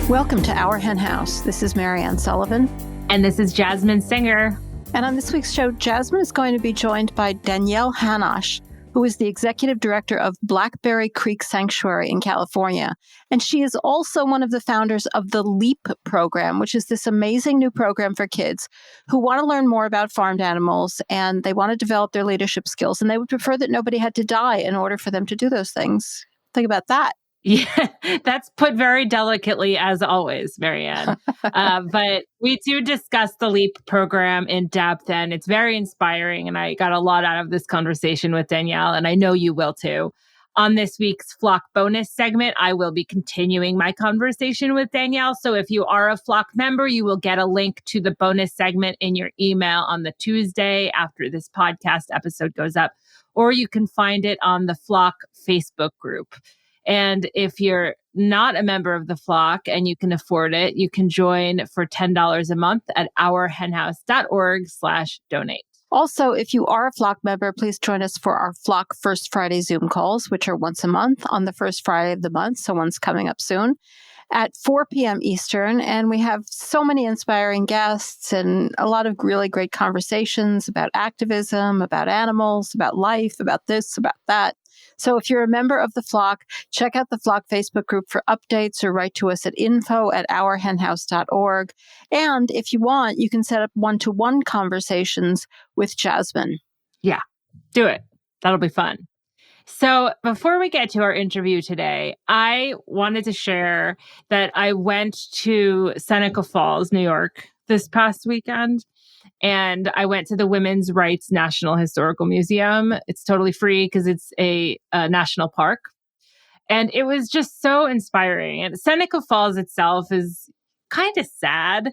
Welcome to Our Hen House. This is Marianne Sullivan. And this is Jasmine Singer. And on this week's show, Jasmine is going to be joined by Danielle Hanosh, who is the executive director of Blackberry Creek Sanctuary in California. And she is also one of the founders of the LEAP program, which is this amazing new program for kids who want to learn more about farmed animals and they want to develop their leadership skills. And they would prefer that nobody had to die in order for them to do those things. Think about that. Yeah, that's put very delicately, as always, Marianne. But we do discuss the LEAP program in depth, and it's very inspiring. And I got a lot out of this conversation with Danielle, and I know you will too. On this week's Flock bonus segment, I will be continuing my conversation with Danielle. So if you are a Flock member, you will get a link to the bonus segment in your email on the Tuesday after this podcast episode goes up, or you can find it on the Flock Facebook group. And if you're not a member of the Flock and you can afford it, you can join for $10 a month at ourhenhouse.org/donate. Also, if you are a Flock member, please join us for our Flock First Friday Zoom calls, which are once a month on the first Friday of the month. So one's coming up soon at 4 p.m. Eastern. And we have so many inspiring guests and a lot of really great conversations about activism, about animals, about life, about this, about that. So if you're a member of the Flock, check out the Flock Facebook group for updates or write to us at info@ourhenhouse.org. And if you want, you can set up one-to-one conversations with Jasmine. Yeah, do it. That'll be fun. So before we get to our interview today, I wanted to share that I went to Seneca Falls, New York this past weekend. And I went to the Women's Rights National Historical Museum. It's totally free because it's a national park. And it was just so inspiring. And Seneca Falls itself is kind of sad,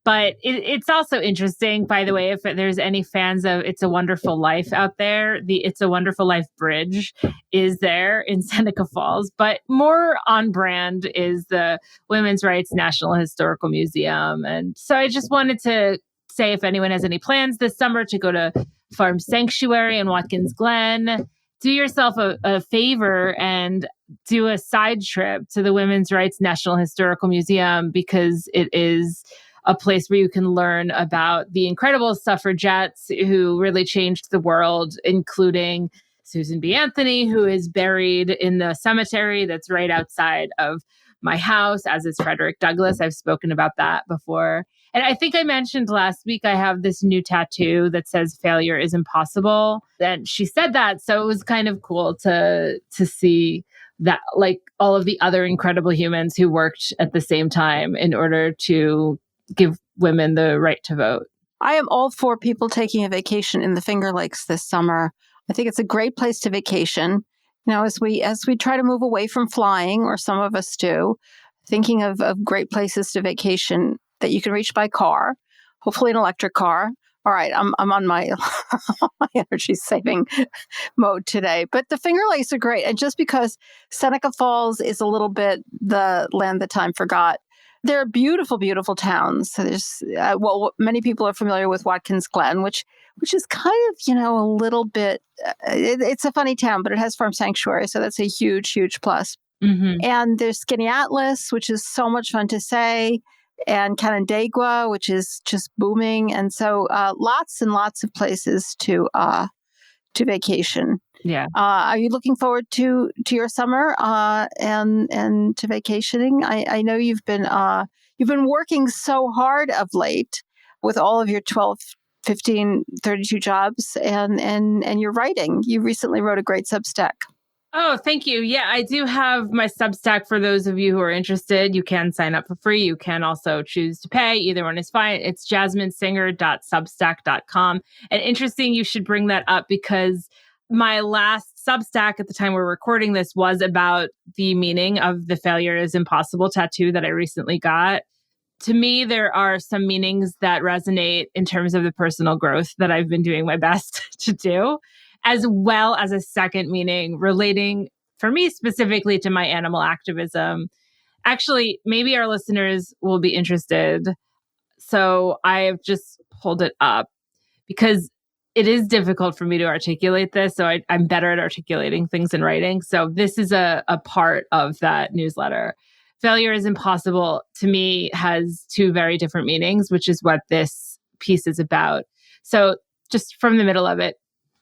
but it's also interesting. By the way, if there's any fans of It's a Wonderful Life out there, the It's a Wonderful Life bridge is there in Seneca Falls. But more on brand is the Women's Rights National Historical Museum. And so I just wanted to say if anyone has any plans this summer to go to Farm Sanctuary in Watkins Glen, do yourself a favor and do a side trip to the Women's Rights National Historical Museum, because it is a place where you can learn about the incredible suffragettes who really changed the world, including Susan B. Anthony, who is buried in the cemetery that's right outside of my house, as is Frederick Douglass. I've spoken about that before. And I think I mentioned last week, I have this new tattoo that says failure is impossible. And she said that. So it was kind of cool to see that, like, all of the other incredible humans who worked at the same time in order to give women the right to vote. I am all for people taking a vacation in the Finger Lakes this summer. I think it's a great place to vacation. You know, as we try to move away from flying, or some of us do, thinking of great places to vacation that you can reach by car, hopefully an electric car. All right, I'm on my energy saving mode today. But the Finger Lakes are great. And just because Seneca Falls is a little bit the land that time forgot, they're beautiful, beautiful towns. So there's, many people are familiar with Watkins Glen, which is kind of, a little bit, it's a funny town, but it has Farm Sanctuary. So that's a huge, huge plus. Mm-hmm. And there's Skinny Atlas, which is so much fun to say, and Canandaigua, which is just booming. And so lots and lots of places to vacation. Yeah. Are you looking forward to your summer and to vacationing? I know you've been working so hard of late with all of your 12, 15, 32 jobs and your writing. You recently wrote a great Substack. Oh, thank you. Yeah, I do have my Substack for those of you who are interested. You can sign up for free. You can also choose to pay. Either one is fine. It's jasminesinger.substack.com. And interesting, you should bring that up, because my last Substack at the time we're recording this was about the meaning of the failure is impossible tattoo that I recently got. To me, there are some meanings that resonate in terms of the personal growth that I've been doing my best to do, as well as a second meaning relating, for me specifically, to my animal activism. Actually, maybe our listeners will be interested. So I have just pulled it up because it is difficult for me to articulate this. So I'm better at articulating things in writing. So this is a part of that newsletter. Failure is impossible to me has two very different meanings, which is what this piece is about. So just from the middle of it,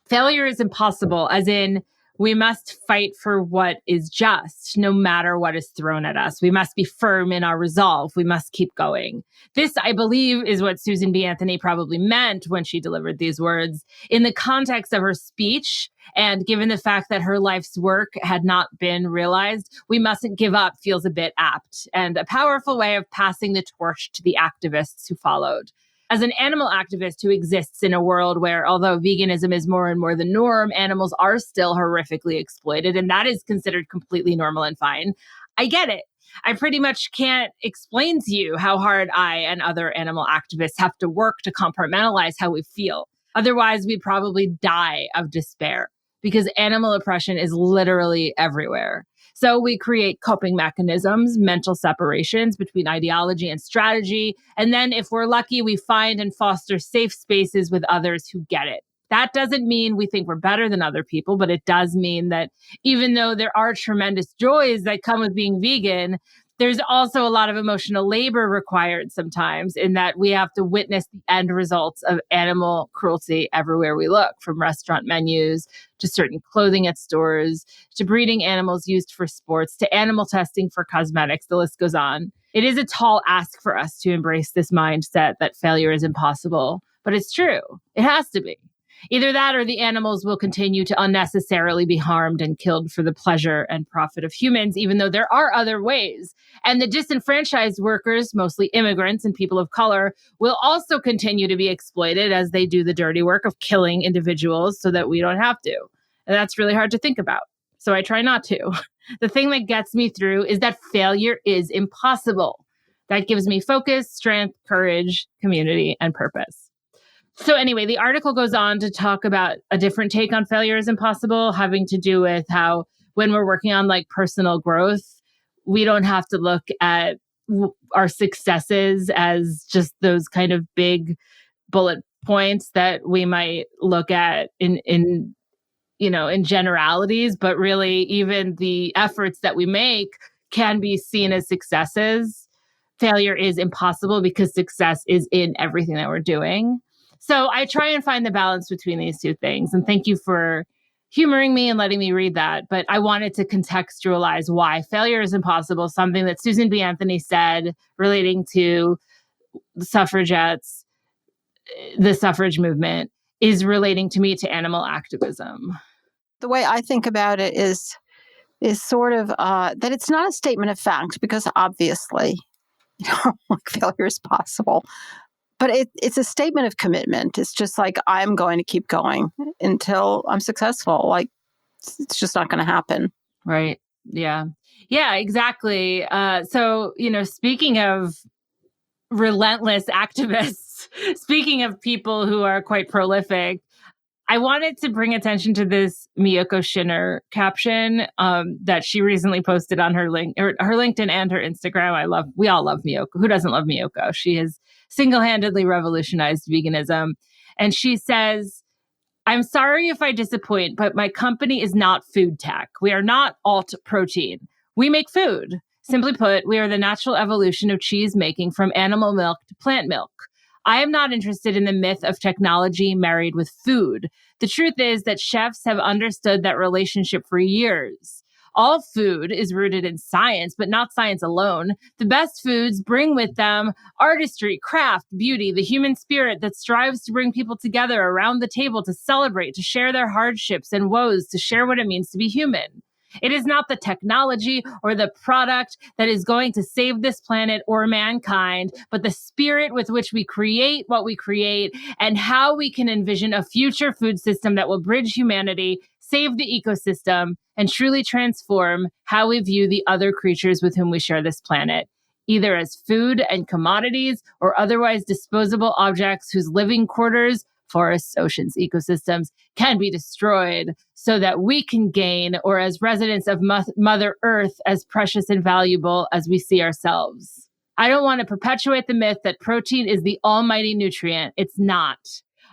failure is impossible, as in we must fight for what is just, no matter what is thrown at us. We must be firm in our resolve. We must keep going. This, I believe, is what Susan B. Anthony probably meant when she delivered these words. In the context of her speech, and given the fact that her life's work had not been realized, we mustn't give up feels a bit apt and a powerful way of passing the torch to the activists who followed. As an animal activist who exists in a world where, although veganism is more and more the norm, animals are still horrifically exploited, and that is considered completely normal and fine, I get it. I pretty much can't explain to you how hard I and other animal activists have to work to compartmentalize how we feel. Otherwise, we'd probably die of despair because animal oppression is literally everywhere. So we create coping mechanisms, mental separations between ideology and strategy. And then if we're lucky, we find and foster safe spaces with others who get it. That doesn't mean we think we're better than other people, but it does mean that even though there are tremendous joys that come with being vegan, there's also a lot of emotional labor required sometimes in that we have to witness the end results of animal cruelty everywhere we look, from restaurant menus to certain clothing at stores, to breeding animals used for sports, to animal testing for cosmetics. The list goes on. It is a tall ask for us to embrace this mindset that failure is impossible, but it's true. It has to be. Either that or the animals will continue to unnecessarily be harmed and killed for the pleasure and profit of humans, even though there are other ways. And the disenfranchised workers, mostly immigrants and people of color, will also continue to be exploited as they do the dirty work of killing individuals so that we don't have to. And that's really hard to think about. So I try not to. The thing that gets me through is that failure is impossible. That gives me focus, strength, courage, community, and purpose. So anyway, the article goes on to talk about a different take on failure is impossible, having to do with how when we're working on like personal growth, we don't have to look at our successes as just those kind of big bullet points that we might look at in generalities, but really even the efforts that we make can be seen as successes. Failure is impossible because success is in everything that we're doing. So I try and find the balance between these two things. And thank you for humoring me and letting me read that. But I wanted to contextualize why failure is impossible, something that Susan B. Anthony said relating to the suffragettes, the suffrage movement, is relating to me to animal activism. The way I think about it is sort of that it's not a statement of fact, because obviously, like failure is possible. But it's a statement of commitment. It's just like, I'm going to keep going until I'm successful. Like, it's just not going to happen. Right. Yeah. Yeah, exactly. So, speaking of relentless activists, speaking of people who are quite prolific, I wanted to bring attention to this Miyoko Shinner caption that she recently posted on her LinkedIn and her Instagram. We all love Miyoko. Who doesn't love Miyoko? She has single-handedly revolutionized veganism. And she says, "I'm sorry if I disappoint, but my company is not food tech. We are not alt protein. We make food. Simply put, we are the natural evolution of cheese making from animal milk to plant milk. I am not interested in the myth of technology married with food. The truth is that chefs have understood that relationship for years. All food is rooted in science, but not science alone. The best foods bring with them artistry, craft, beauty, the human spirit that strives to bring people together around the table to celebrate, to share their hardships and woes, to share what it means to be human. It is not the technology or the product that is going to save this planet or mankind, but the spirit with which we create what we create and how we can envision a future food system that will bridge humanity, save the ecosystem, and truly transform how we view the other creatures with whom we share this planet, either as food and commodities or otherwise disposable objects whose living quarters, forests, oceans, ecosystems can be destroyed so that we can gain, or as residents of Mother Earth, as precious and valuable as we see ourselves. I don't want to perpetuate the myth that protein is the almighty nutrient. It's not.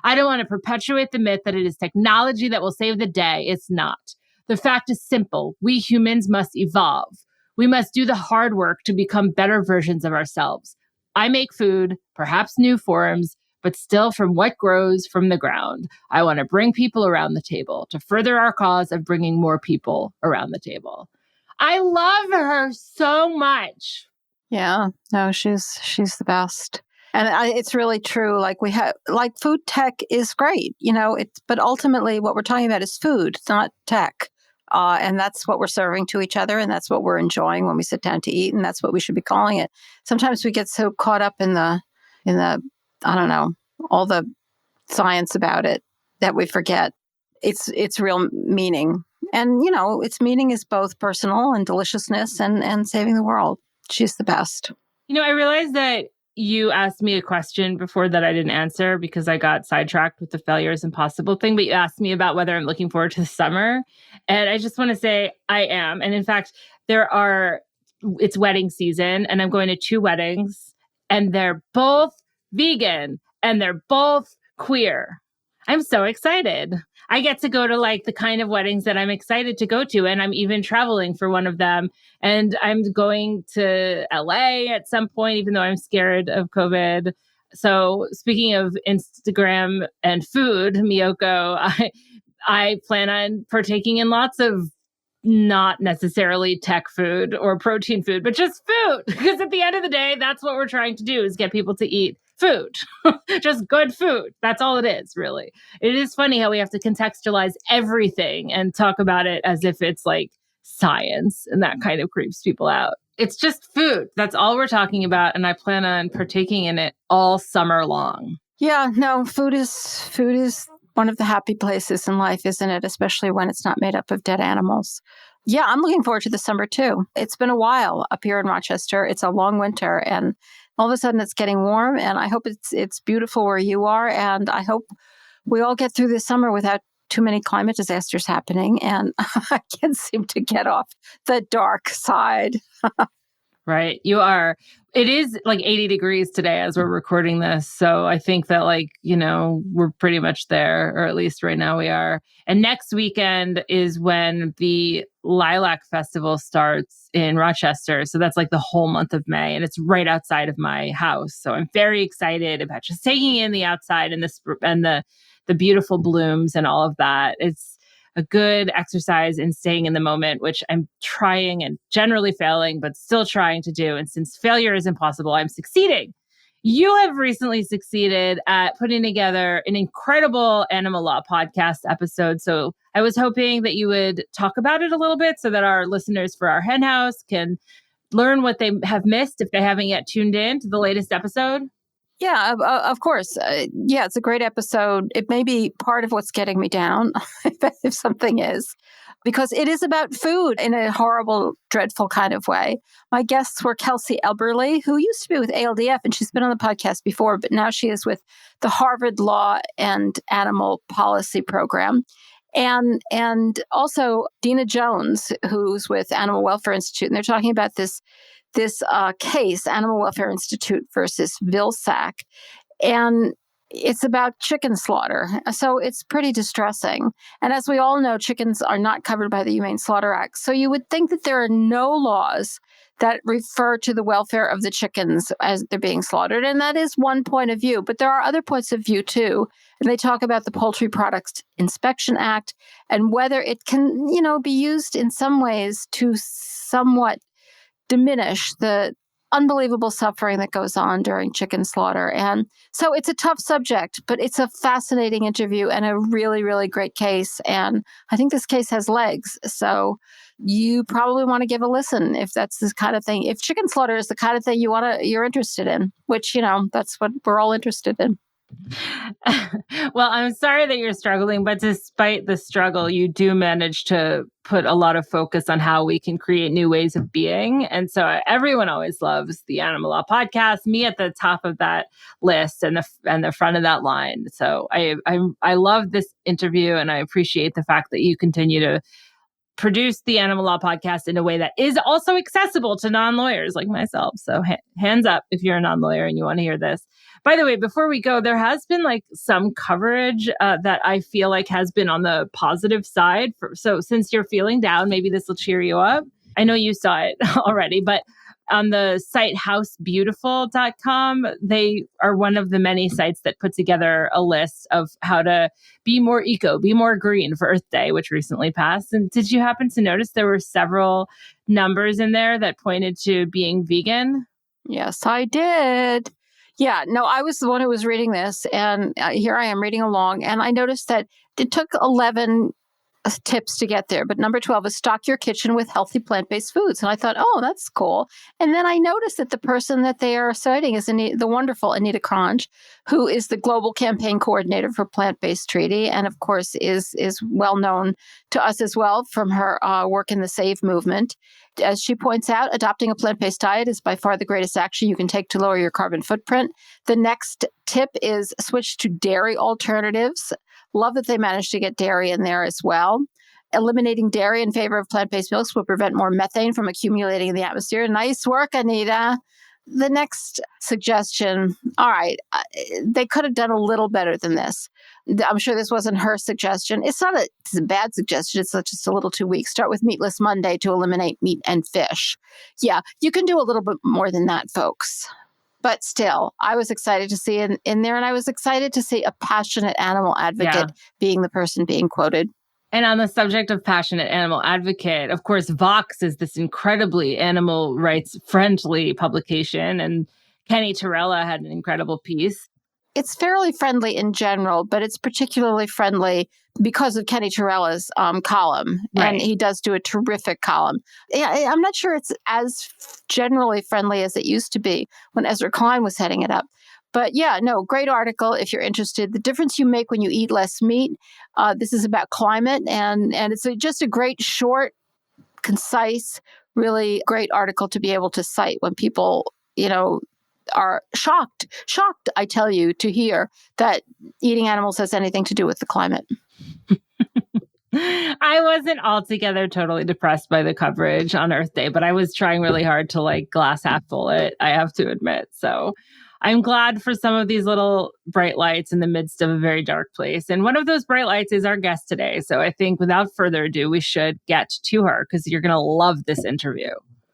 I don't want to perpetuate the myth that it is technology that will save the day. It's not. The fact is simple. We humans must evolve. We must do the hard work to become better versions of ourselves. I make food, perhaps new forms, but still from what grows from the ground. I want to bring people around the table to further our cause of bringing more people around the table. I love her so much. Yeah, no, she's the best. And it's really true. Like food tech is great, but ultimately what we're talking about is food, it's not tech. And that's what we're serving to each other. And that's what we're enjoying when we sit down to eat. And that's what we should be calling it. Sometimes we get so caught up in the, I don't know, all the science about it that we forget its real meaning. And, its meaning is both personal and deliciousness and saving the world. She's the best. I realized that you asked me a question before that I didn't answer because I got sidetracked with the failure is impossible thing, but you asked me about whether I'm looking forward to the summer. And I just want to say I am. And in fact, it's wedding season and I'm going to 2 weddings and they're both vegan and they're both queer. I'm so excited. I get to go to the kind of weddings that I'm excited to go to. And I'm even traveling for one of them. And I'm going to LA at some point, even though I'm scared of COVID. So speaking of Instagram and food, Miyoko, I plan on partaking in lots of not necessarily tech food or protein food, but just food. Because at the end of the day, that's what we're trying to do is get people to eat food, just good food. That's all it is, really. It is funny how we have to contextualize everything and talk about it as if it's like science, and that kind of creeps people out. It's just food. That's all we're talking about. And I plan on partaking in it all summer long. Yeah, no, food is one of the happy places in life, isn't it? Especially when it's not made up of dead animals. Yeah, I'm looking forward to the summer too. It's been a while up here in Rochester. It's a long winter and all of a sudden it's getting warm, and I hope it's beautiful where you are. And I hope we all get through this summer without too many climate disasters happening. And I can't seem to get off the dark side. Right. You are. It is 80 degrees today as we're recording this. So I think that we're pretty much there, or at least right now we are. And next weekend is when the Lilac Festival starts in Rochester. So that's the whole month of May, and it's right outside of my house. So I'm very excited about just taking in the outside and the beautiful blooms and all of that. It's a good exercise in staying in the moment, which I'm trying and generally failing, but still trying to do. And since failure is impossible, I'm succeeding. You have recently succeeded at putting together an incredible animal law podcast episode. So I was hoping that you would talk about it a little bit so that our listeners for our hen house can learn what they have missed if they haven't yet tuned in to the latest episode. Yeah, of course. Yeah, it's a great episode. It may be part of what's getting me down, if something is, because it is about food in a horrible, dreadful kind of way. My guests were Kelsey Elberly, who used to be with ALDF, and she's been on the podcast before, but now she is with the Harvard Law and Animal Policy Program. And also Dina Jones, who's with Animal Welfare Institute, and they're talking about this case, Animal Welfare Institute versus Vilsack, and it's about chicken slaughter. So it's pretty distressing. And as we all know, chickens are not covered by the Humane Slaughter Act. So you would think that there are no laws that refer to the welfare of the chickens as they're being slaughtered. And that is one point of view. But there are other points of view, too. And they talk about the Poultry Products Inspection Act and whether it can, be used in some ways to somewhat diminish the unbelievable suffering that goes on during chicken slaughter. And so it's a tough subject, but it's a fascinating interview and a really, really great case. And I think this case has legs. So you probably want to give a listen if that's this kind of thing. If chicken slaughter is the kind of thing you're interested in, which, that's what we're all interested in. Well, I'm sorry that you're struggling, but despite the struggle, you do manage to put a lot of focus on how we can create new ways of being. And so everyone always loves the Animal Law podcast, me at the top of that list and the front of that line. So I love this interview, and I appreciate the fact that you continue to produce the Animal Law podcast in a way that is also accessible to non-lawyers like myself. So hands up if you're a non-lawyer and you want to hear this. By the way, before we go, there has been some coverage that I feel has been on the positive side. So since you're feeling down, maybe this will cheer you up. I know you saw it already, but on the site housebeautiful.com, they are one of the many sites that put together a list of how to be more eco, be more green for Earth Day, which recently passed. And did you happen to notice there were several numbers in there that pointed to being vegan? Yes, I did. Yeah, no, I was the one who was reading this, and here I am reading along, and I noticed that it took 11 tips to get there. But number 12 is stock your kitchen with healthy plant-based foods. And I thought, oh, that's cool. And then I noticed that the person that they are citing is the wonderful Anita Cronje, who is the global campaign coordinator for Plant-Based Treaty, and of course is well known to us as well from her work in the SAVE movement. As she points out, adopting a plant-based diet is by far the greatest action you can take to lower your carbon footprint. The next tip is switch to dairy alternatives. Love that they managed to get dairy in there as well. Eliminating dairy in favor of plant-based milks will prevent more methane from accumulating in the atmosphere. Nice work, Anita. The next suggestion, all right, they could have done a little better than this. I'm sure this wasn't her suggestion. It's a bad suggestion. It's just a little too weak. Start with Meatless Monday to eliminate meat and fish. Yeah, you can do a little bit more than that, folks. But still, I was excited to see it in there, and I was excited to see a passionate animal advocate being the person being quoted. And on the subject of passionate animal advocate, of course, Vox is this incredibly animal rights friendly publication, and Kenny Torella had an incredible piece. It's fairly friendly in general, but it's particularly friendly because of Kenny Torella's column. Right. And he does do a terrific column. Yeah, I'm not sure it's as generally friendly as it used to be when Ezra Klein was heading it up. But yeah, no, great article if you're interested. The difference you make when you eat less meat. This is about climate, and it's just a great, short, concise, really great article to be able to cite when people, are shocked, I tell you, to hear that eating animals has anything to do with the climate. I wasn't altogether totally depressed by the coverage on Earth Day, but I was trying really hard to glass half full it, I have to admit. So I'm glad for some of these little bright lights in the midst of a very dark place. And one of those bright lights is our guest today. So I think without further ado, we should get to her because you're going to love this interview.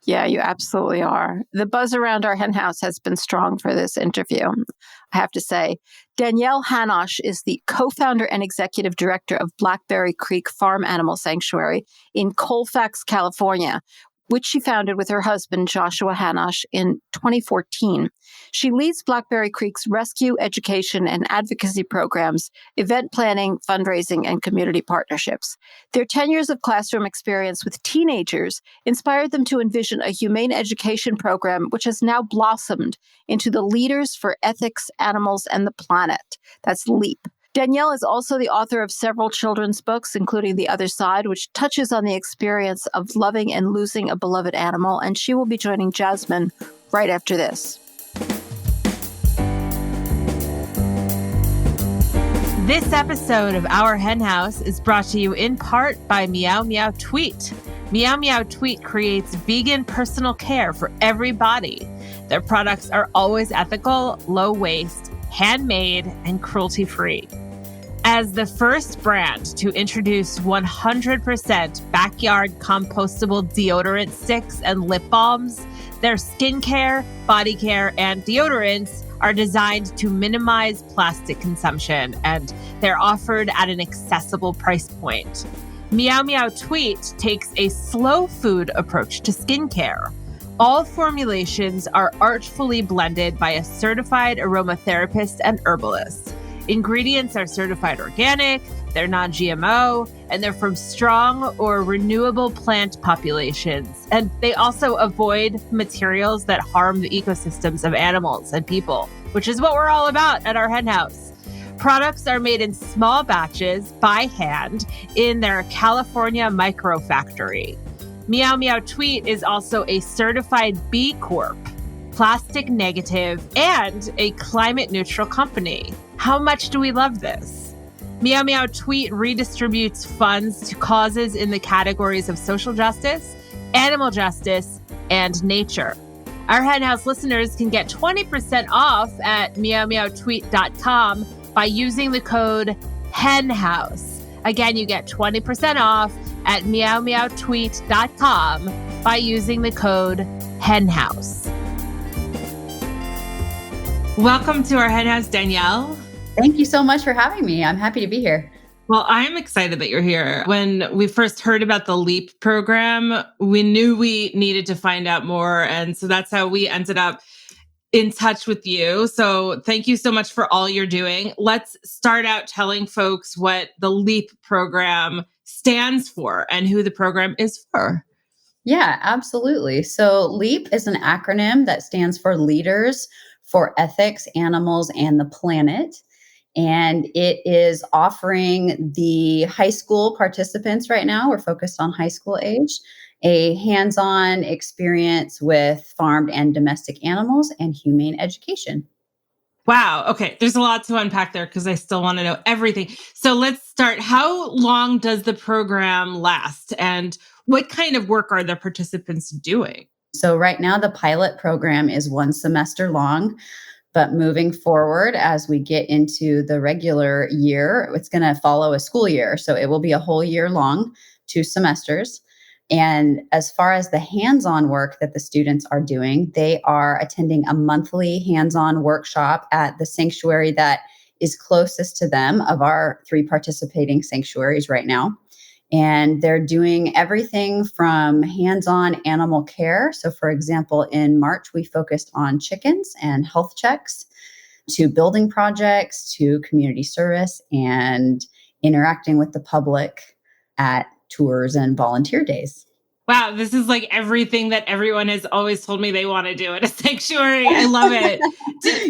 Yeah, you absolutely are. The buzz around our hen house has been strong for this interview, I have to say. Danielle Hanosh is the co-founder and executive director of Blackberry Creek Farm Animal Sanctuary in Colfax, California, which she founded with her husband, Joshua Hanosh, in 2014. She leads Blackberry Creek's rescue, education, and advocacy programs, event planning, fundraising, and community partnerships. Their 10 years of classroom experience with teenagers inspired them to envision a humane education program, which has now blossomed into the Leaders for Ethics, Animals, and the Planet. That's LEAP. Danielle is also the author of several children's books, including The Other Side, which touches on the experience of loving and losing a beloved animal, and she will be joining Jasmine right after this. This episode of Our Hen House is brought to you in part by Meow Meow Tweet. Meow Meow Tweet creates vegan personal care for every body. Their products are always ethical, low waste, handmade, and cruelty-free. As the first brand to introduce 100% backyard compostable deodorant sticks and lip balms, their skincare, body care, and deodorants are designed to minimize plastic consumption, and they're offered at an accessible price point. Meow Meow Tweet takes a slow food approach to skincare. All formulations are artfully blended by a certified aromatherapist and herbalist. Ingredients are certified organic, they're non-GMO, and they're from strong or renewable plant populations. And they also avoid materials that harm the ecosystems of animals and people, which is what we're all about at our hen house. Products are made in small batches by hand in their California micro factory. Meow Meow Tweet is also a certified B Corp, plastic negative, and a climate neutral company. How much do we love this? Meow Meow Tweet redistributes funds to causes in the categories of social justice, animal justice, and nature. Our Hen House listeners can get 20% off at meowmeowtweet.com by using the code HENHOUSE. Again, you get 20% off at meowmeowtweet.com by using the code HENHOUSE. Welcome to our Henhouse, Danielle. Thank you so much for having me. I'm happy to be here. Well, I'm excited that you're here. When we first heard about the LEAP program, we knew we needed to find out more. And so that's how we ended up in touch with you. So thank you so much for all you're doing. Let's start out telling folks what the LEAP program stands for and who the program is for. Yeah, absolutely. So LEAP is an acronym that stands for Leaders for Ethics, Animals, and the Planet. And it is offering the high school participants right now, we're focused on high school age, a hands-on experience with farmed and domestic animals and humane education. Wow. Okay. There's a lot to unpack there because I still want to know everything. So let's start. How long does the program last? And what kind of work are the participants doing? So right now, the pilot program is 1 semester long. But moving forward, as we get into the regular year, it's going to follow a school year. So it will be a whole year long, 2 semesters. And as far as the hands-on work that the students are doing, they are attending a monthly hands-on workshop at the sanctuary that is closest to them of our 3 participating sanctuaries right now. And they're doing everything from hands-on animal care. So, for example, in March, we focused on chickens and health checks, to building projects, to community service, and interacting with the public at tours and volunteer days. Wow, this is like everything that everyone has always told me they want to do at a sanctuary. I love it.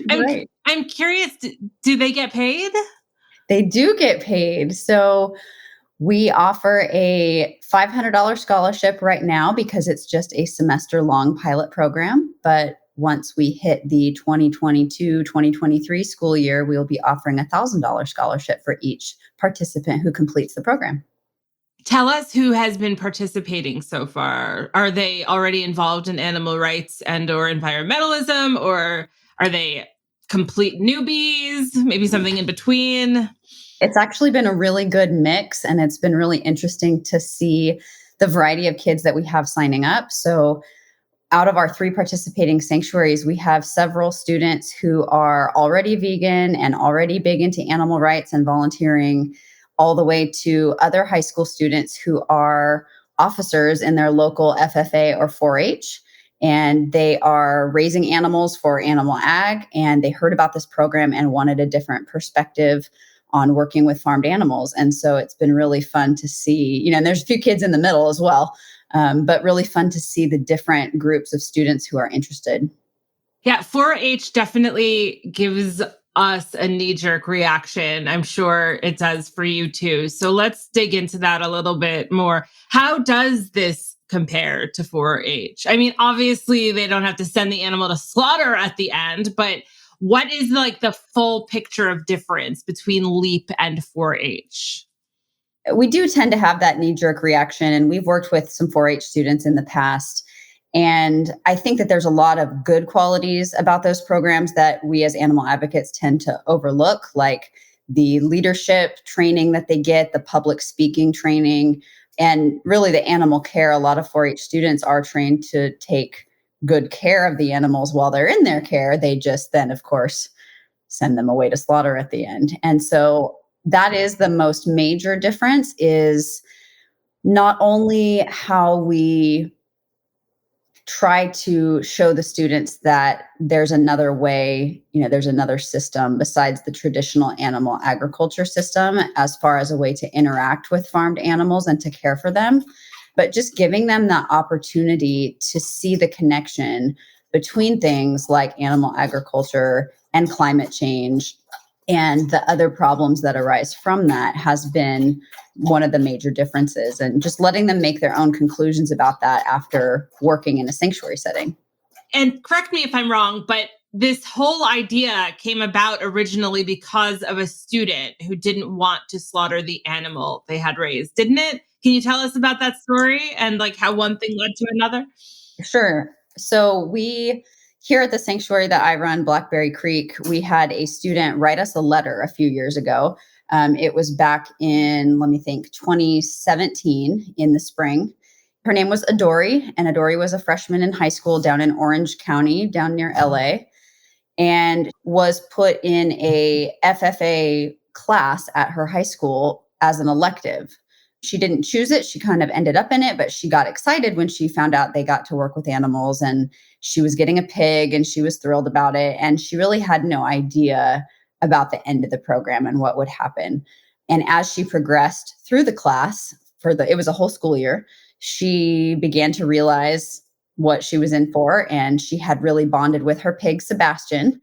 Great. I'm curious, do they get paid? They do get paid. So we offer a $500 scholarship right now because it's just a semester long pilot program. But once we hit the 2022-2023 school year, we will be offering a $1,000 scholarship for each participant who completes the program. Tell us who has been participating so far. Are they already involved in animal rights and or environmentalism, or are they complete newbies? Maybe something in between? It's actually been a really good mix, and it's been really interesting to see the variety of kids that we have signing up. So out of our 3 participating sanctuaries, we have several students who are already vegan and already big into animal rights and volunteering, all the way to other high school students who are officers in their local FFA or 4-H. And they are raising animals for animal ag, and they heard about this program and wanted a different perspective on working with farmed animals. And so it's been really fun to see, and there's a few kids in the middle as well, but really fun to see the different groups of students who are interested. Yeah, 4-H definitely gives us a knee-jerk reaction. I'm sure it does for you too. So let's dig into that a little bit more. How does this compare to 4-H? I mean, obviously they don't have to send the animal to slaughter at the end, but what is like the full picture of difference between LEAP and 4-H? We do tend to have that knee-jerk reaction, and we've worked with some 4-H students in the past. And I think that there's a lot of good qualities about those programs that we as animal advocates tend to overlook, like the leadership training that they get, the public speaking training, and really the animal care. A lot of 4-H students are trained to take good care of the animals while they're in their care. They just then, of course, send them away to slaughter at the end. And so that is the most major difference, is not only how we try to show the students that there's another way, there's another system besides the traditional animal agriculture system as far as a way to interact with farmed animals and to care for them, but just giving them the opportunity to see the connection between things like animal agriculture and climate change and the other problems that arise from that has been one of the major differences, and just letting them make their own conclusions about that after working in a sanctuary setting. And correct me if I'm wrong, but this whole idea came about originally because of a student who didn't want to slaughter the animal they had raised, didn't it? Can you tell us about that story and like how one thing led to another? Sure. So here at the sanctuary that I run, Blackberry Creek, we had a student write us a letter a few years ago It was back in, let me think, 2017 in the spring. Her name was Adori, and Adori was a freshman in high school down in Orange County, down near LA, and was put in a FFA class at her high school as an elective. She didn't choose it. She kind of ended up in it, but she got excited when she found out they got to work with animals, and she was getting a pig and she was thrilled about it. And she really had no idea about the end of the program and what would happen. And as she progressed through the class it was a whole school year, she began to realize what she was in for. And she had really bonded with her pig, Sebastian.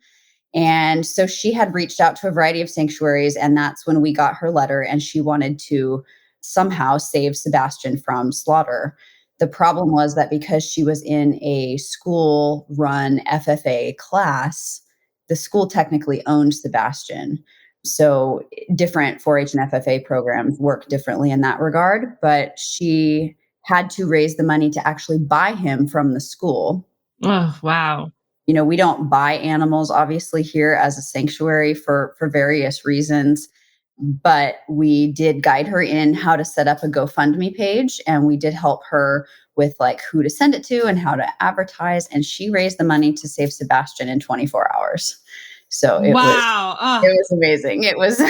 And so she had reached out to a variety of sanctuaries. And that's when we got her letter, and she wanted to somehow save Sebastian from slaughter. The problem was that because she was in a school run FFA class, the school technically owned Sebastian. So different 4-H and FFA programs work differently in that regard. But she had to raise the money to actually buy him from the school. Oh, wow. We don't buy animals, obviously, here as a sanctuary for various reasons. But we did guide her in how to set up a GoFundMe page, and we did help her with like who to send it to and how to advertise. And she raised the money to save Sebastian in 24 hours. So Wow. it was amazing. It was,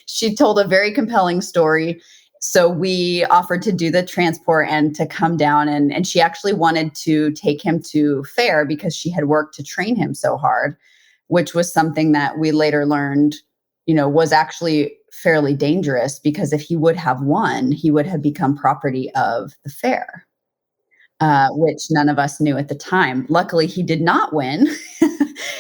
she told a very compelling story. So we offered to do the transport and to come down, and she actually wanted to take him to fair because she had worked to train him so hard, which was something that we later learned, was actually fairly dangerous, because if he would have won, he would have become property of the fair, which none of us knew at the time. Luckily, he did not win.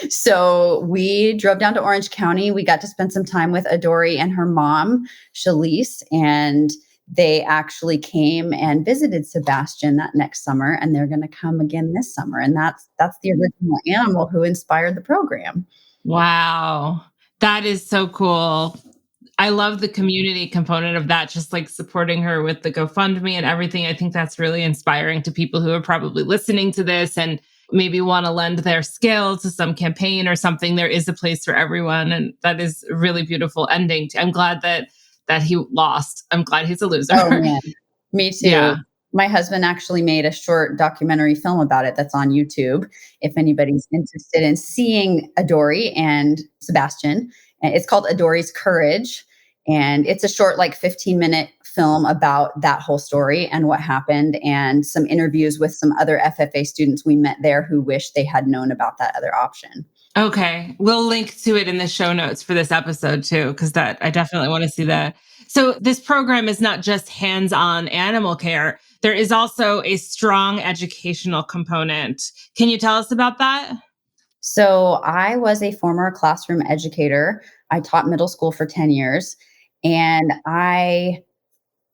So we drove down to Orange County. We got to spend some time with Adori and her mom, Shalise, and they actually came and visited Sebastian that next summer, and they're going to come again this summer. And that's the original animal who inspired the program. Wow. That is so cool. I love the community component of that, just like supporting her with the GoFundMe and everything. I think that's really inspiring to people who are probably listening to this and maybe want to lend their skill to some campaign or something. There is a place for everyone. And that is a really beautiful ending. I'm glad that he lost. I'm glad he's a loser. Oh, man. Me too. Yeah. My husband actually made a short documentary film about it that's on YouTube, if anybody's interested in seeing Adori and Sebastian. And it's called Adori's Courage. And it's a short, like 15-minute film about that whole story and what happened, and some interviews with some other FFA students we met there who wish they had known about that other option. Okay. We'll link to it in the show notes for this episode too, because I definitely want to see that. So this program is not just hands-on animal care. There is also a strong educational component. Can you tell us about that? So I was a former classroom educator. I taught middle school for 10 years, and I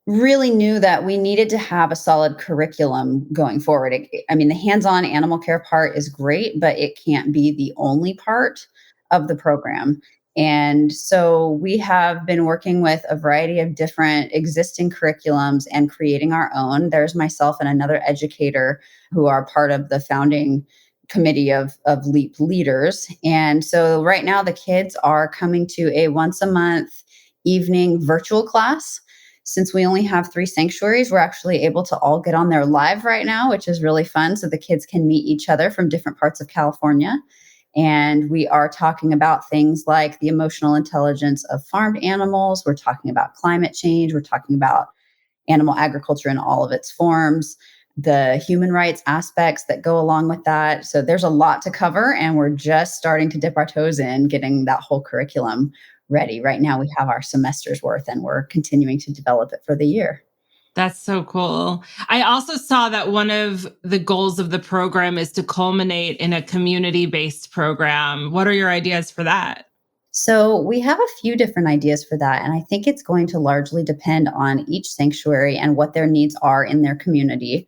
really knew that we needed to have a solid curriculum going forward. The hands-on animal care part is great, but it can't be the only part of the program. And so we have been working with a variety of different existing curriculums and creating our own. There's myself and another educator who are part of the founding committee of LEAP leaders. And so right now the kids are coming to a once a month evening virtual class. Since we only have 3 sanctuaries, we're actually able to all get on there live right now, which is really fun. So the kids can meet each other from different parts of California. And we are talking about things like the emotional intelligence of farmed animals. We're talking about climate change. We're talking about animal agriculture in all of its forms, the human rights aspects that go along with that. So there's a lot to cover, and we're just starting to dip our toes in getting that whole curriculum ready. Right now we have our semester's worth, and we're continuing to develop it for the year. That's so cool. I also saw that one of the goals of the program is to culminate in a community-based program. What are your ideas for that? So we have a few different ideas for that. And I think it's going to largely depend on each sanctuary and what their needs are in their community.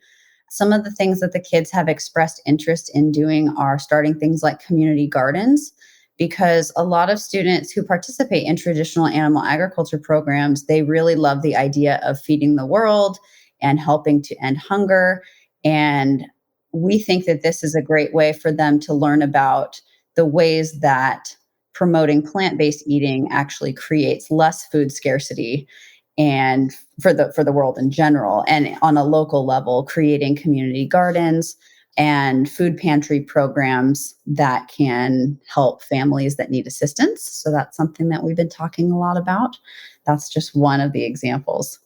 Some of the things that the kids have expressed interest in doing are starting things like community gardens, because a lot of students who participate in traditional animal agriculture programs, they really love the idea of feeding the world and helping to end hunger. And we think that this is a great way for them to learn about the ways that promoting plant-based eating actually creates less food scarcity and for the world in general. And on a local level, creating community gardens and food pantry programs that can help families that need assistance. So that's something that we've been talking a lot about. That's just one of the examples.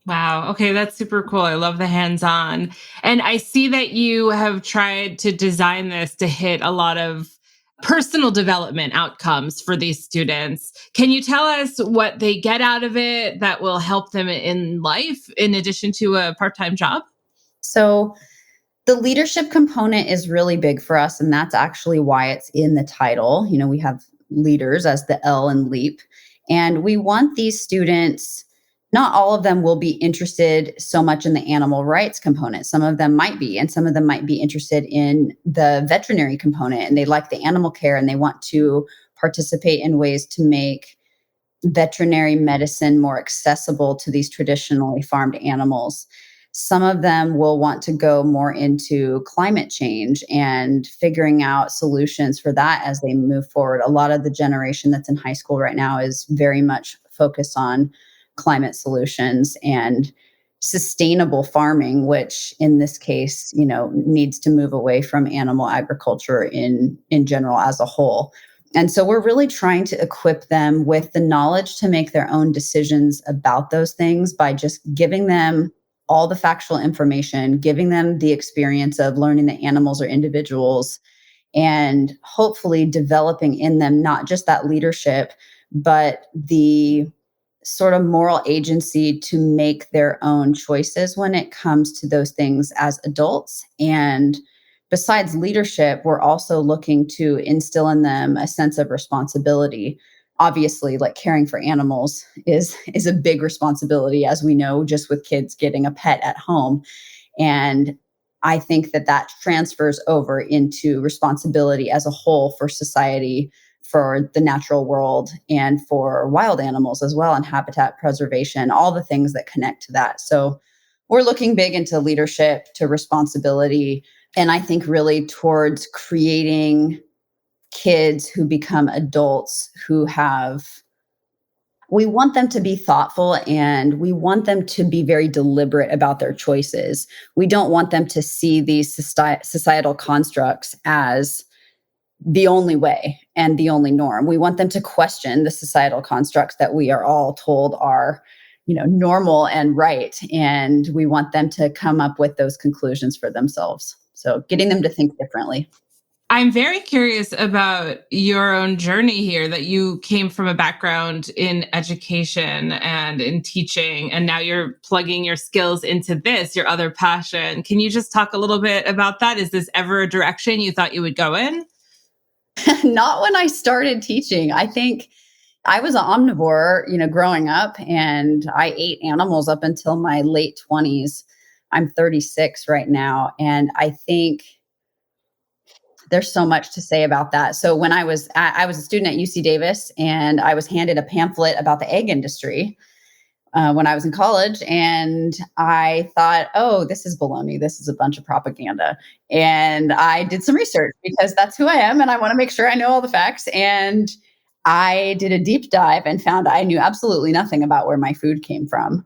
Wow. Okay, that's super cool. I love the hands-on. And I see that you have tried to design this to hit a lot of personal development outcomes for these students. Can you tell us what they get out of it that will help them in life in addition to a part-time job? So the leadership component is really big for us, and that's actually why it's in the title. We have leaders as the L in LEAP, and we want these students. Not all of them will be interested so much in the animal rights component. Some of them might be, and some of them might be interested in the veterinary component, and they like the animal care and they want to participate in ways to make veterinary medicine more accessible to these traditionally farmed animals. Some of them will want to go more into climate change and figuring out solutions for that as they move forward. A lot of the generation that's in high school right now is very much focused on climate solutions and sustainable farming, which in this case, needs to move away from animal agriculture in general as a whole. And so we're really trying to equip them with the knowledge to make their own decisions about those things by just giving them all the factual information, giving them the experience of learning that animals are individuals, and hopefully developing in them not just that leadership, but the sort of moral agency to make their own choices when it comes to those things as adults. And besides leadership, we're also looking to instill in them a sense of responsibility. Obviously, like caring for animals is a big responsibility, as we know, just with kids getting a pet at home. And I think that transfers over into responsibility as a whole for society, for the natural world, and for wild animals as well, and habitat preservation, all the things that connect to that. So we're looking big into leadership, to responsibility, and I think really towards creating kids who become adults we want them to be thoughtful, and we want them to be very deliberate about their choices. We don't want them to see these societal constructs as the only way and the only norm. We want them to question the societal constructs that we are all told are, normal and right. And we want them to come up with those conclusions for themselves. So getting them to think differently. I'm very curious about your own journey here, that you came from a background in education and in teaching, and now you're plugging your skills into this, your other passion. Can you just talk a little bit about that? Is this ever a direction you thought you would go in? Not when I started teaching. I think I was an omnivore, growing up, and I ate animals up until my late 20s. I'm 36 right now. And I think there's so much to say about that. So when I was a student at UC Davis, and I was handed a pamphlet about the egg industry when I was in college, and I thought, oh, this is baloney. This is a bunch of propaganda. And I did some research because that's who I am, and I want to make sure I know all the facts. And I did a deep dive and found I knew absolutely nothing about where my food came from.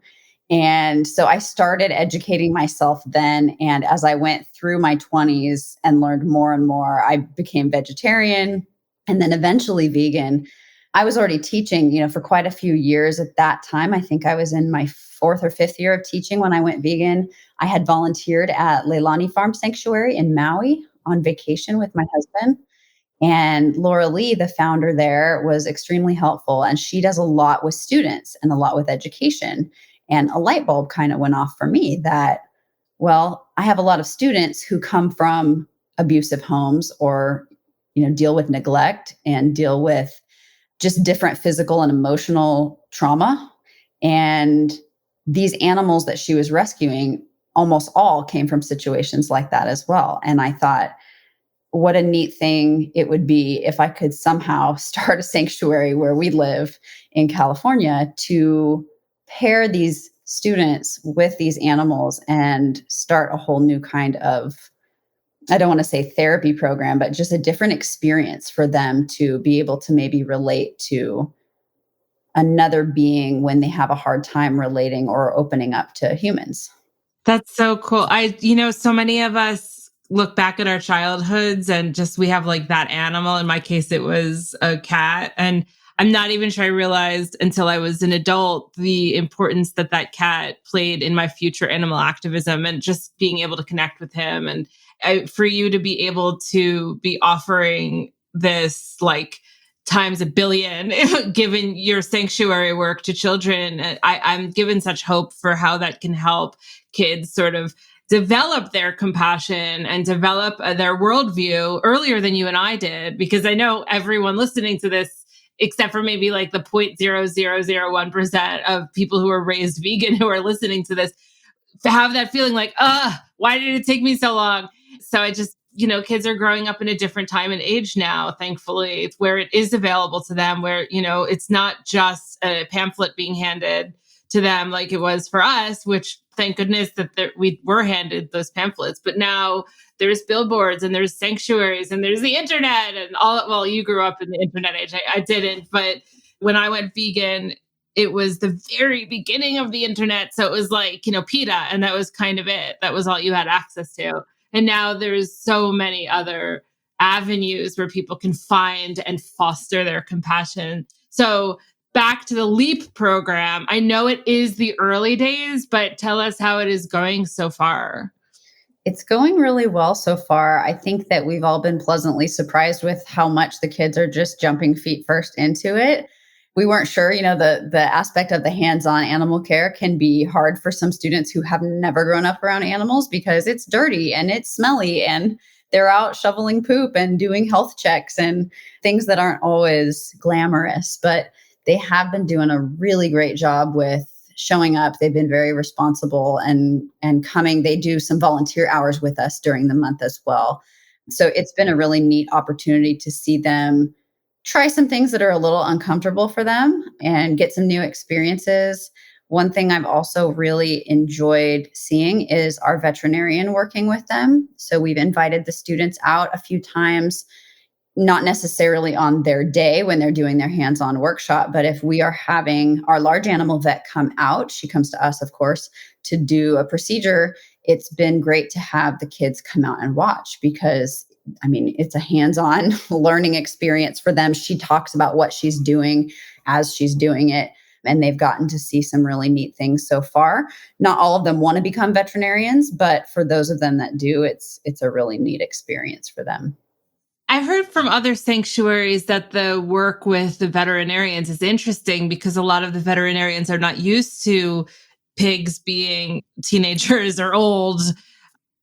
And so I started educating myself then. And as I went through my 20s and learned more and more, I became vegetarian and then eventually vegan. I was already teaching, for quite a few years at that time. I think I was in my fourth or fifth year of teaching when I went vegan. I had volunteered at Leilani Farm Sanctuary in Maui on vacation with my husband. And Laura Lee, the founder there, was extremely helpful. And she does a lot with students and a lot with education. And a light bulb kind of went off for me that, well, I have a lot of students who come from abusive homes or, deal with neglect and deal with just different physical and emotional trauma. And these animals that she was rescuing, almost all came from situations like that as well. And I thought, what a neat thing it would be if I could somehow start a sanctuary where we live in California to pair these students with these animals and start a whole new kind of I don't want to say therapy program, but just a different experience for them to be able to maybe relate to another being when they have a hard time relating or opening up to humans. That's so cool. So many of us look back at our childhoods and just we have like that animal. In my case, it was a cat. And I'm not even sure I realized until I was an adult the importance that that cat played in my future animal activism and just being able to connect with him. And for you to be able to be offering this like times a billion, given your sanctuary work to children, I'm given such hope for how that can help kids sort of develop their compassion and develop their worldview earlier than you and I did. Because I know everyone listening to this, except for maybe like the 0.0001% of people who are raised vegan who are listening to this, have that feeling like, why did it take me so long? So I just, kids are growing up in a different time and age now, thankfully, where it is available to them, where, it's not just a pamphlet being handed to them like it was for us, which thank goodness that we were handed those pamphlets. But now there's billboards and there's sanctuaries and there's the internet and all. Well, you grew up in the internet age. I didn't. But when I went vegan, it was the very beginning of the internet. So it was like, PETA, and that was kind of it. That was all you had access to. And now there's so many other avenues where people can find and foster their compassion. So back to the LEAP program. I know it is the early days, but tell us how it is going so far. It's going really well so far. I think that we've all been pleasantly surprised with how much the kids are just jumping feet first into it. We weren't sure, the aspect of the hands-on animal care can be hard for some students who have never grown up around animals because it's dirty and it's smelly and they're out shoveling poop and doing health checks and things that aren't always glamorous. But they have been doing a really great job with showing up. They've been very responsible and coming. They do some volunteer hours with us during the month as well. So it's been a really neat opportunity to see them try some things that are a little uncomfortable for them and get some new experiences. One thing I've also really enjoyed seeing is our veterinarian working with them. So we've invited the students out a few times, not necessarily on their day when they're doing their hands-on workshop, but if we are having our large animal vet come out, she comes to us, of course, to do a procedure. It's been great to have the kids come out and watch because it's a hands-on learning experience for them. She talks about what she's doing as she's doing it, and they've gotten to see some really neat things so far. Not all of them want to become veterinarians, but for those of them that do, it's a really neat experience for them. I've heard from other sanctuaries that the work with the veterinarians is interesting because a lot of the veterinarians are not used to pigs being teenagers or old,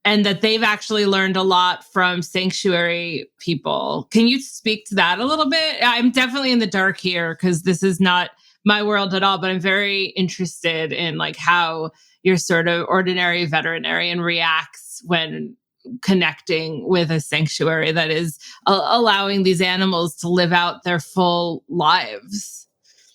and that they've actually learned a lot from sanctuary people. Can you speak to that a little bit? I'm definitely in the dark here because this is not my world at all, but I'm very interested in like how your sort of ordinary veterinarian reacts when connecting with a sanctuary that is allowing these animals to live out their full lives.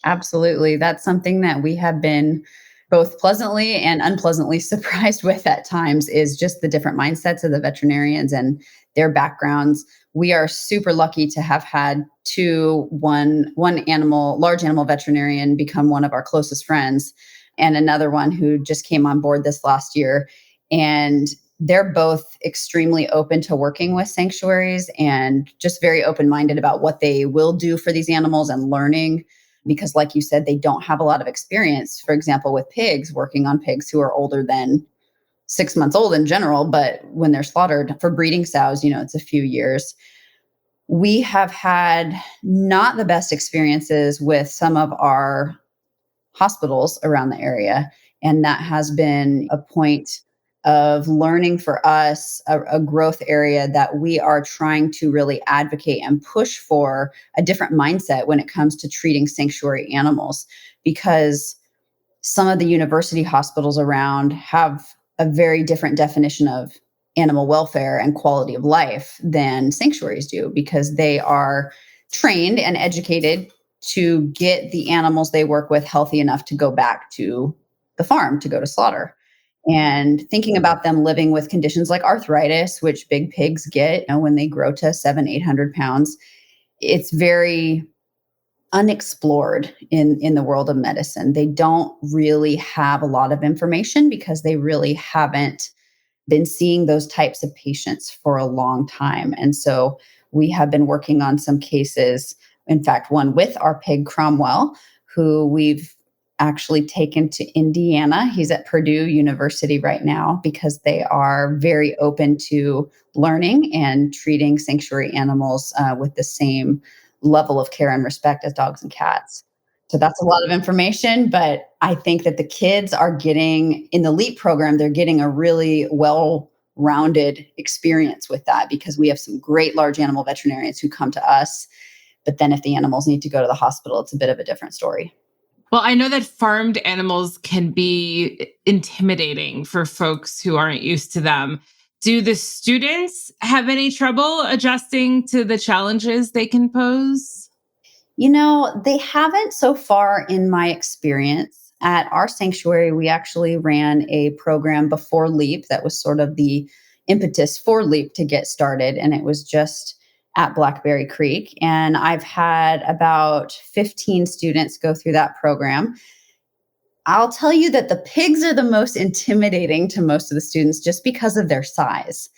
Absolutely. That's something that we have been both pleasantly and unpleasantly surprised with at times is just the different mindsets of the veterinarians and their backgrounds. We are super lucky to have had one large animal veterinarian become one of our closest friends, and another one who just came on board this last year. And they're both extremely open to working with sanctuaries and just very open-minded about what they will do for these animals and learning. Because like you said, they don't have a lot of experience, for example, with pigs, working on pigs who are older than 6 months old in general. But when they're slaughtered for breeding sows, it's a few years. We have had not the best experiences with some of our hospitals around the area. And that has been a point of learning for us, a growth area that we are trying to really advocate and push for a different mindset when it comes to treating sanctuary animals, because some of the university hospitals around have a very different definition of animal welfare and quality of life than sanctuaries do, because they are trained and educated to get the animals they work with healthy enough to go back to the farm, to go to slaughter. and thinking about them living with conditions like arthritis, which big pigs get, when they grow to 700-800 pounds. It's very unexplored in the world of medicine. They don't really have a lot of information because they really haven't been seeing those types of patients for a long time. And so we have been working on some cases, in fact, one with our pig Cromwell, who we've actually taken to Indiana. He's at Purdue University right now because they are very open to learning and treating sanctuary animals with the same level of care and respect as dogs and cats. So that's a lot of information, but I think that the kids are getting in the LEAP program, they're getting a really well-rounded experience with that because we have some great large animal veterinarians who come to us. But then if the animals need to go to the hospital, it's a bit of a different story. Well, I know that farmed animals can be intimidating for folks who aren't used to them. Do the students have any trouble adjusting to the challenges they can pose? They haven't so far in my experience. At our sanctuary, we actually ran a program before LEAP that was sort of the impetus for LEAP to get started. And it was just at Blackberry Creek. And I've had about 15 students go through that program. I'll tell you that the pigs are the most intimidating to most of the students just because of their size.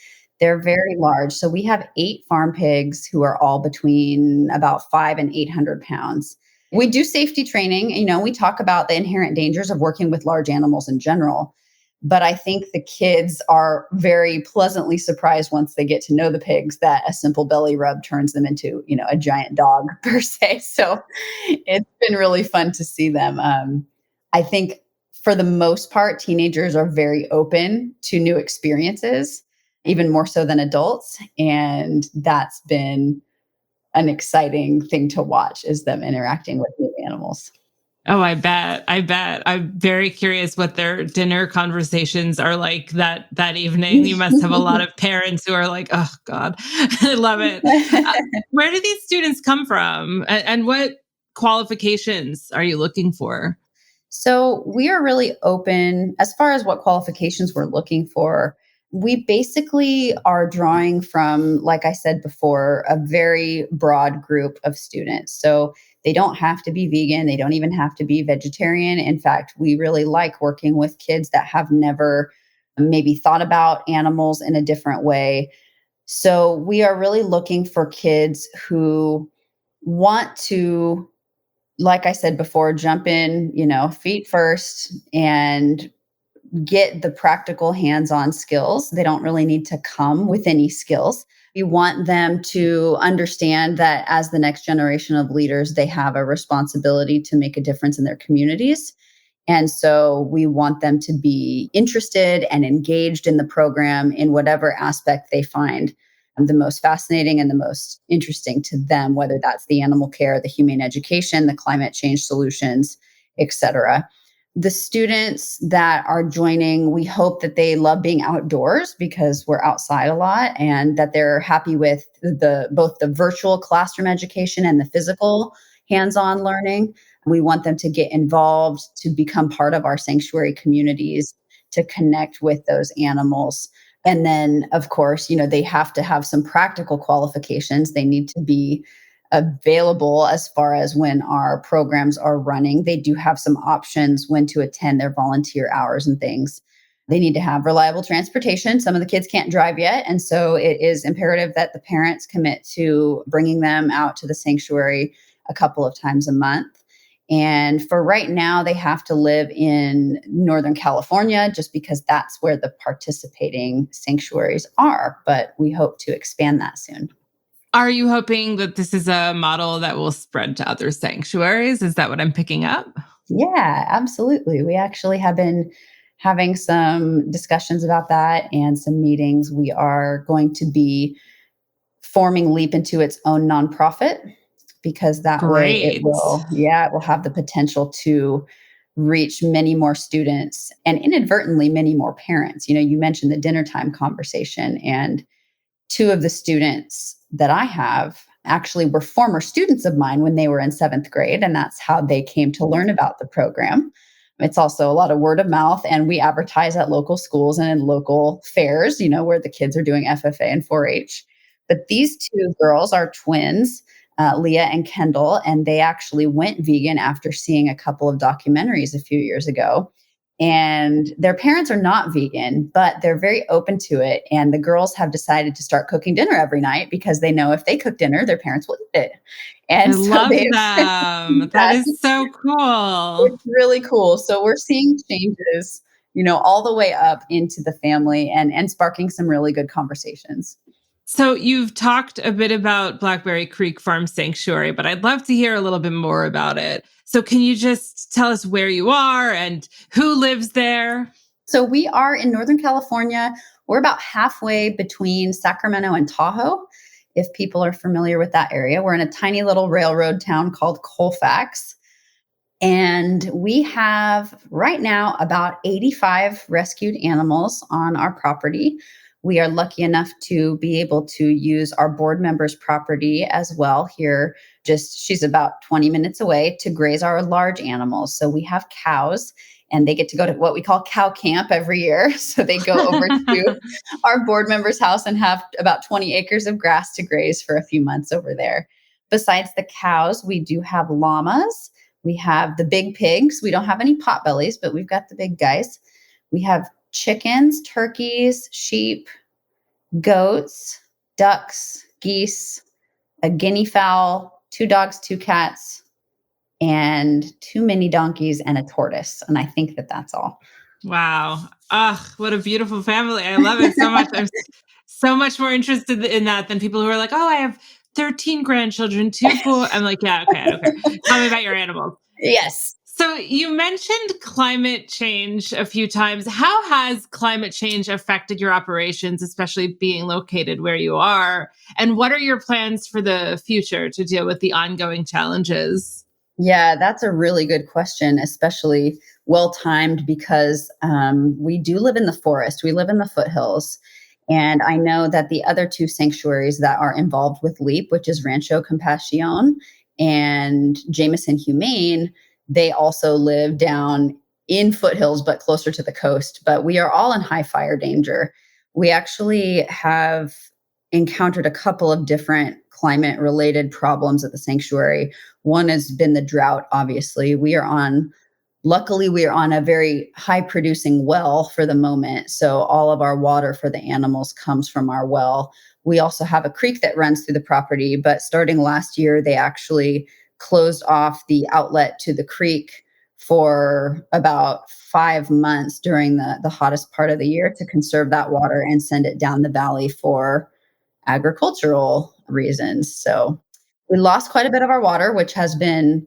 They're very large. So we have 8 farm pigs who are all between about 500 and 800 pounds. We do safety training. We talk about the inherent dangers of working with large animals in general. But I think the kids are very pleasantly surprised once they get to know the pigs that a simple belly rub turns them into, a giant dog per se. So it's been really fun to see them. I think for the most part, teenagers are very open to new experiences, even more so than adults. And that's been an exciting thing to watch is them interacting with new animals. Oh, I bet. I bet. I'm very curious what their dinner conversations are like that evening. You must have a lot of parents who are like, "Oh God, I love it." Where do these students come from, and what qualifications are you looking for? So we are really open as far as what qualifications we're looking for. We basically are drawing from, like I said before, a very broad group of students. So they don't have to be vegan. They don't even have to be vegetarian. In fact, we really like working with kids that have never maybe thought about animals in a different way. So we are really looking for kids who want to, like I said before, jump in, feet first and get the practical hands-on skills. They don't really need to come with any skills. We want them to understand that as the next generation of leaders, they have a responsibility to make a difference in their communities. And so we want them to be interested and engaged in the program in whatever aspect they find the most fascinating and the most interesting to them, whether that's the animal care, the humane education, the climate change solutions, et cetera. The students that are joining, we hope that they love being outdoors because we're outside a lot and that they're happy with both the virtual classroom education and the physical hands-on learning. We want them to get involved, to become part of our sanctuary communities, to connect with those animals. And then, of course, they have to have some practical qualifications. They need to be available as far as when our programs are running. They do have some options when to attend their volunteer hours and things. They need to have reliable transportation. Some of the kids can't drive yet. And so it is imperative that the parents commit to bringing them out to the sanctuary a couple of times a month. And for right now, they have to live in Northern California just because that's where the participating sanctuaries are. But we hope to expand that soon. Are you hoping that this is a model that will spread to other sanctuaries? Is that what I'm picking up? Yeah, absolutely. We actually have been having some discussions about that and some meetings. We are going to be forming LEAP into its own nonprofit because that way it Great. will have the potential to reach many more students and inadvertently many more parents. You mentioned the dinner time conversation, and 2 of the students that I have actually were former students of mine when they were in 7th grade, and that's how they came to learn about the program. It's also a lot of word of mouth, and we advertise at local schools and in local fairs, where the kids are doing FFA and 4-H. But these two girls are twins, Leah and Kendall, and they actually went vegan after seeing a couple of documentaries a few years ago. And their parents are not vegan, but they're very open to it. And the girls have decided to start cooking dinner every night because they know if they cook dinner, their parents will eat it. I And so love they've, them. That yes, is so cool. it's really cool. So we're seeing changes, all the way up into the family and sparking some really good conversations. So you've talked a bit about Blackberry Creek Farm Sanctuary, but I'd love to hear a little bit more about it. So can you just tell us where you are and who lives there? So we are in Northern California. We're about halfway between Sacramento and Tahoe, if people are familiar with that area. We're in a tiny little railroad town called Colfax. And we have right now about 85 rescued animals on our property. We are lucky enough to be able to use our board member's property as well here. She's about 20 minutes away to graze our large animals. So we have cows and they get to go to what we call cow camp every year. So they go over to our board member's house and have about 20 acres of grass to graze for a few months over there. Besides the cows, we do have llamas. We have the big pigs. We don't have any potbellies, but we've got the big guys. We have chickens, turkeys, sheep, goats, ducks, geese, a guinea fowl, 2 dogs, 2 cats, and 2 mini donkeys and a tortoise. And I think that that's all. Wow. Ugh, what a beautiful family. I love it so much. I'm so much more interested in that than people who are like, oh, I have 13 grandchildren, 2 pool. I'm like, yeah, okay, I don't care. Tell me about your animals. Yes. So you mentioned climate change a few times. How has climate change affected your operations, especially being located where you are? And what are your plans for the future to deal with the ongoing challenges? Yeah, that's a really good question, especially well timed because we do live in the forest. We live in the foothills. And I know that the other 2 sanctuaries that are involved with LEAP, which is Rancho Compasión and Jameson Humane, they also live down in foothills, but closer to the coast. But we are all in high fire danger. We actually have encountered a couple of different climate related problems at the sanctuary. One has been the drought, obviously. Luckily, we are on a very high producing well for the moment. So all of our water for the animals comes from our well. We also have a creek that runs through the property, but starting last year, they actually closed off the outlet to the creek for about 5 months during the hottest part of the year to conserve that water and send it down the valley for agricultural reasons. So we lost quite a bit of our water, which has been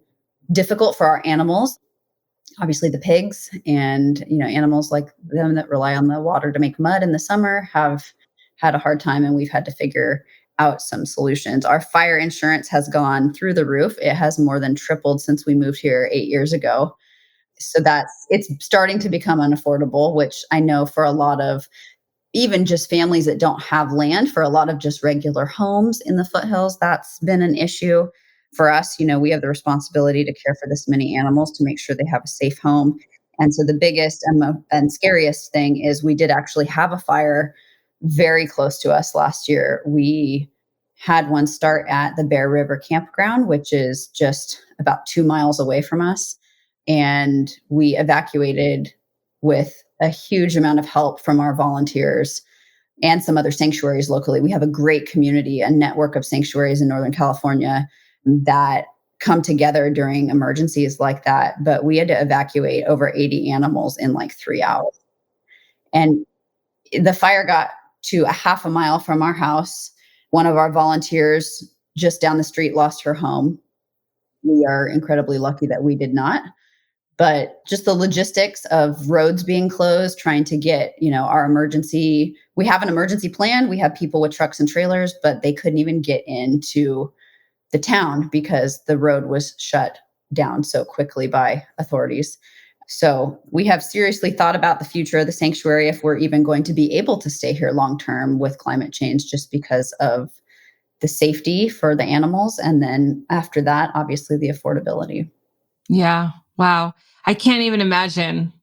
difficult for our animals. Obviously the pigs and animals like them that rely on the water to make mud in the summer have had a hard time, and we've had to figure out some solutions. Our fire insurance has gone through the roof. It has more than tripled since we moved here 8 years ago. So it's starting to become unaffordable, which I know for a lot of even just families that don't have land, for a lot of just regular homes in the foothills, that's been an issue. For us, we have the responsibility to care for this many animals to make sure they have a safe home. And so the biggest and scariest thing is we did actually have a fire very close to us last year. We had one start at the Bear River campground, which is just about 2 miles away from us. And we evacuated with a huge amount of help from our volunteers and some other sanctuaries locally. We have a great community, a network of sanctuaries in Northern California that come together during emergencies like that. But we had to evacuate over 80 animals in like 3 hours. And the fire got to a half a mile from our house. One of our volunteers just down the street lost her home. We are incredibly lucky that we did not. But just the logistics of roads being closed, trying to get, our emergency, we have an emergency plan. We have people with trucks and trailers, but they couldn't even get into the town because the road was shut down so quickly by authorities. So we have seriously thought about the future of the sanctuary, if we're even going to be able to stay here long term with climate change, just because of the safety for the animals. And then after that, obviously the affordability. Yeah. Wow. I can't even imagine